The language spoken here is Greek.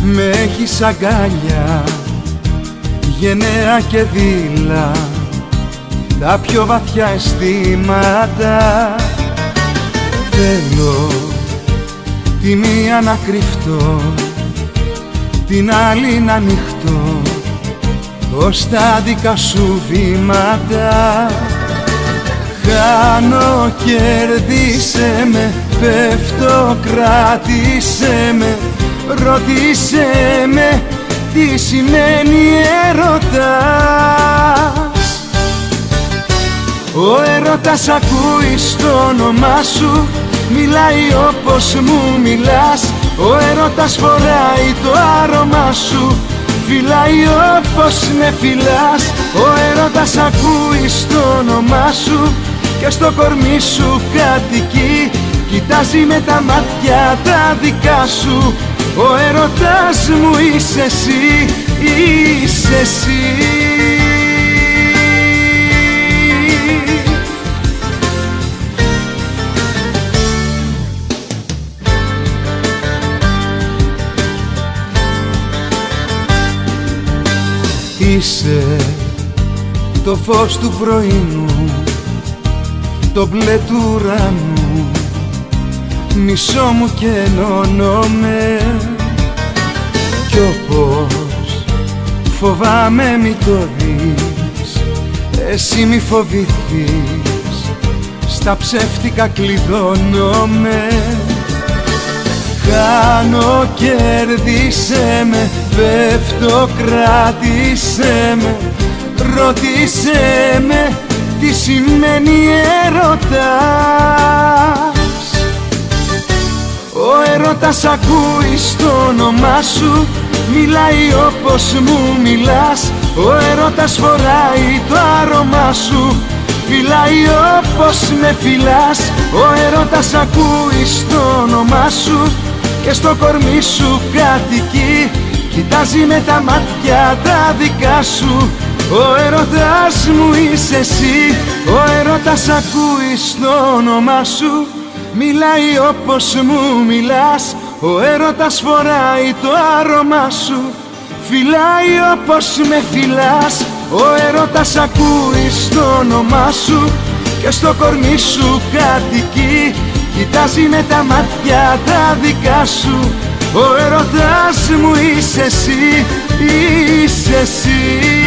Με έχεις αγκάλια, γενναία και δειλά, τα πιο βαθιά αισθήματα. Θέλω τη μία να κρυφτώ, την άλλη να ανοιχτώ ως τα δικά σου βήματα. Χάνω, κέρδισε με, πέφτω, κράτησε με, ρώτησε με τι σημαίνει έρωτας. Ο έρωτας ακούει στο όνομά σου, μιλάει όπως μου μιλάς. Ο έρωτας φοράει το άρωμά σου, φυλάει όπως με φυλάς. Ο έρωτας ακούει στο όνομά σου και στο κορμί σου κατοικεί, κοιτάζει με τα μάτια τα δικά σου. Ο έρωτας μου είσαι εσύ, είσαι εσύ. Είσαι το φως του πρωινού, το μπλε του ουρανού, μισό μου και ενώνομαι. Κι όπως φοβάμαι μη το δεις, εσύ μη φοβηθείς, στα ψεύτικα κλειδώνομαι. Χάνω, κέρδισε με, πέφτω, κράτησε με, ρώτησε με τι σημαίνει έρωτας. Ο έρωτας ακούει στο όνομά σου, μιλάει όπως μου μιλάς. Ο έρωτας φοράει το άρωμά σου, φυλάει όπως με φυλάς. Ο έρωτας ακούει στο όνομά σου και στο κορμί σου κατοικεί, κοιτάζει με τα μάτια τα δικά σου. Ο έρωτας μου είσαι εσύ. Ο έρωτας ακούει στο όνομά σου, μιλάει όπως μου μιλάς. Ο έρωτας φοράει το άρωμά σου, φυλάει όπως με φυλάς. Ο έρωτας ακούει στο όνομά σου και στο κορμί σου κατοικεί, κοιτάζει με τα μάτια τα δικά σου. Ο έρωτας μου είσαι εσύ, είσαι εσύ.